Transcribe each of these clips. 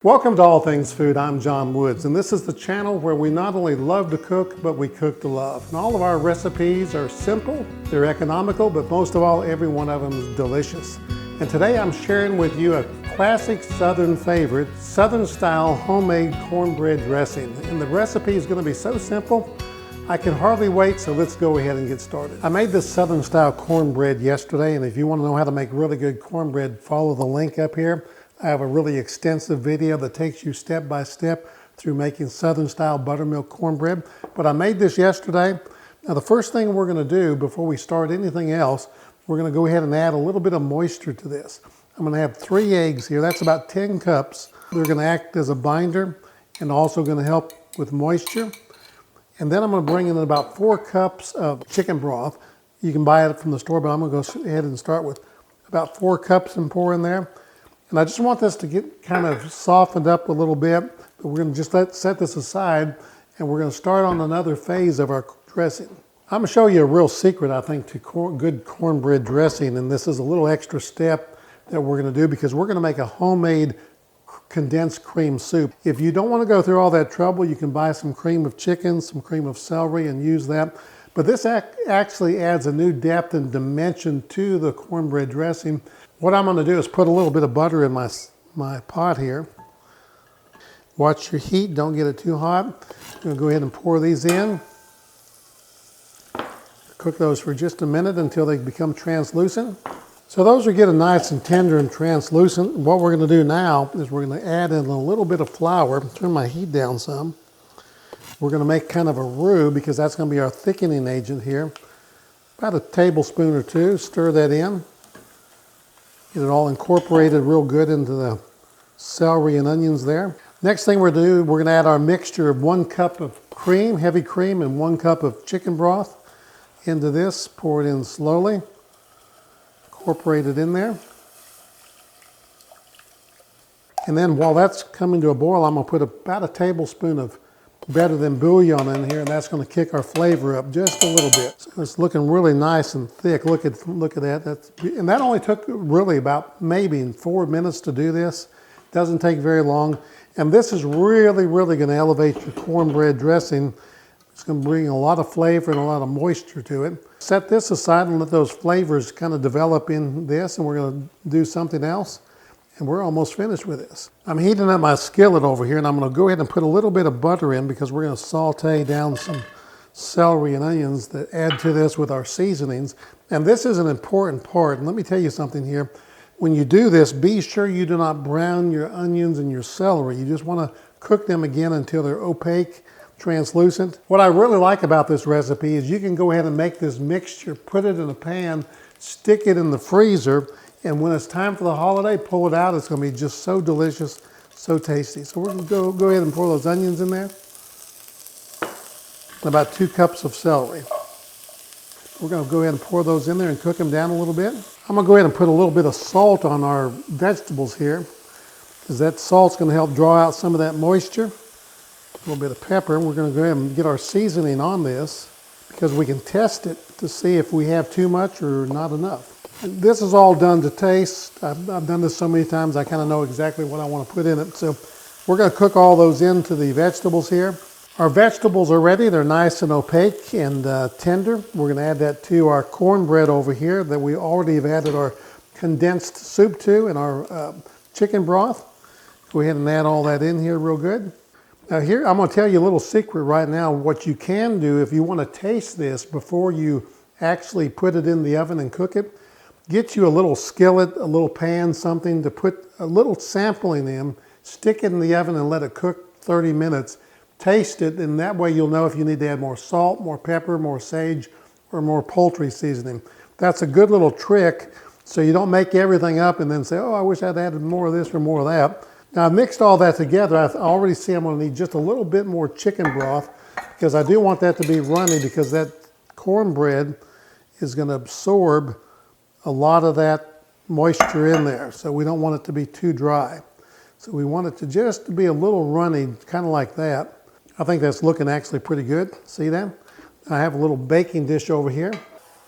Welcome to All Things Food. I'm John Woods, and this is the channel where we not only love to cook, but we cook to love. And all of our recipes are simple, they're economical, but most of all, every one of them is delicious. And today I'm sharing with you a classic Southern favorite, Southern style homemade cornbread dressing. And the recipe is going to be so simple, I can hardly wait, so let's go ahead and get started. I made this Southern style cornbread yesterday, and if you want to know how to make really good cornbread, follow the link up here. I have a really extensive video that takes you step by step through making Southern style buttermilk cornbread. But I made this yesterday. Now the first thing we're going to do before we start anything else, we're going to go ahead and add a little bit of moisture to this. I'm going to have 3 eggs here. That's about 10 cups. They're going to act as a binder and also going to help with moisture. And then I'm going to bring in about 4 cups of chicken broth. You can buy it from the store, but I'm going to go ahead and start with about 4 cups and pour in there. And I just want this to get kind of softened up a little bit, but we're going to just set this aside, and we're going to start on another phase of our dressing. I'm going to show you a real secret, I think, to good cornbread dressing, and this is a little extra step that we're going to do because we're going to make a homemade condensed cream soup. If you don't want to go through all that trouble, you can buy some cream of chicken, some cream of celery, and use that. But this actually adds a new depth and dimension to the cornbread dressing. What I'm going to do is put a little bit of butter in my pot here. Watch your heat, don't get it too hot. I'm going to go ahead and pour these in. Cook those for just a minute until they become translucent. So those are getting nice and tender and translucent. What we're going to do now is we're going to add in a little bit of flour. Turn my heat down some. We're going to make kind of a roux because that's going to be our thickening agent here. About a tablespoon or 2, stir that in. Get it all incorporated real good into the celery and onions there. Next thing we're going to do, we're going to add our mixture of 1 cup of cream, heavy cream, and 1 cup of chicken broth into this. Pour it in slowly. Incorporate it in there. And then while that's coming to a boil, I'm going to put about a tablespoon of better than bouillon in here, and that's going to kick our flavor up just a little bit. So it's looking really nice and thick. Look at that. And that only took really about maybe 4 minutes to do this. Doesn't take very long. And this is really, really going to elevate your cornbread dressing. It's going to bring a lot of flavor and a lot of moisture to it. Set this aside and let those flavors kind of develop in this, and we're going to do something else. And we're almost finished with this. I'm heating up my skillet over here, and I'm going to go ahead and put a little bit of butter in because we're going to saute down some celery and onions that add to this with our seasonings. And this is an important part. And let me tell you something here. When you do this, be sure you do not brown your onions and your celery. You just want to cook them again until they're opaque, translucent. What I really like about this recipe is you can go ahead and make this mixture, put it in a pan, stick it in the freezer, and when it's time for the holiday, pull it out. It's going to be just so delicious, so tasty. So we're going to go ahead and pour those onions in there. About 2 cups of celery. We're going to go ahead and pour those in there and cook them down a little bit. I'm going to go ahead and put a little bit of salt on our vegetables here, because that salt's going to help draw out some of that moisture. A little bit of pepper. We're going to go ahead and get our seasoning on this, because we can test it to see if we have too much or not enough. This is all done to taste. I've done this so many times, I kind of know exactly what I want to put in it. So we're going to cook all those into the vegetables here. Our vegetables are ready. They're nice and opaque and tender. We're going to add that to our cornbread over here that we already have added our condensed soup to and our chicken broth. Go ahead and add all that in here real good. Now here, I'm going to tell you a little secret right now. What you can do if you want to taste this before you actually put it in the oven and cook it, get you a little skillet, a little pan, something to put a little sampling in, stick it in the oven and let it cook 30 minutes. Taste it, and that way you'll know if you need to add more salt, more pepper, more sage, or more poultry seasoning. That's a good little trick, so you don't make everything up and then say, oh, I wish I'd added more of this or more of that. Now I've mixed all that together. I already see I'm going to need just a little bit more chicken broth because I do want that to be runny because that cornbread is going to absorb a lot of that moisture in there, so we don't want it to be too dry. So we want it to just be a little runny, kind of like that. I think that's looking actually pretty good. See that? I have a little baking dish over here.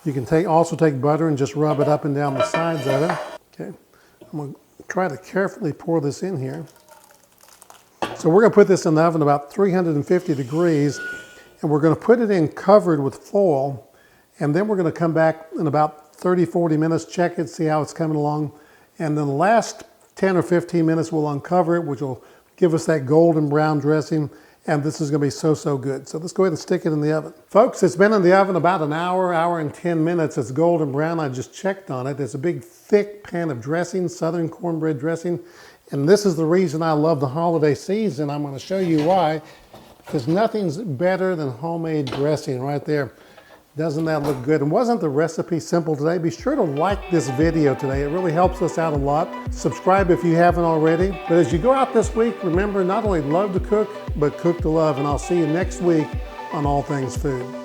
You can also take butter and just rub it up and down the sides of it. Okay, I'm going to try to carefully pour this in here. So we're gonna put this in the oven about 350 degrees, and we're gonna put it in covered with foil, and then we're gonna come back in about 30, 40 minutes, check it, see how it's coming along. And then the last 10 or 15 minutes, we'll uncover it, which will give us that golden brown dressing. And this is gonna be so, so good. So let's go ahead and stick it in the oven. Folks, it's been in the oven about an hour, hour and 10 minutes. It's golden brown. I just checked on it. It's a big, thick pan of dressing, Southern Cornbread Dressing. And this is the reason I love the holiday season. I'm gonna show you why, because nothing's better than homemade dressing right there. Doesn't that look good? And wasn't the recipe simple today? Be sure to like this video today. It really helps us out a lot. Subscribe if you haven't already. But as you go out this week, remember, not only love to cook, but cook to love. And I'll see you next week on All Things Food.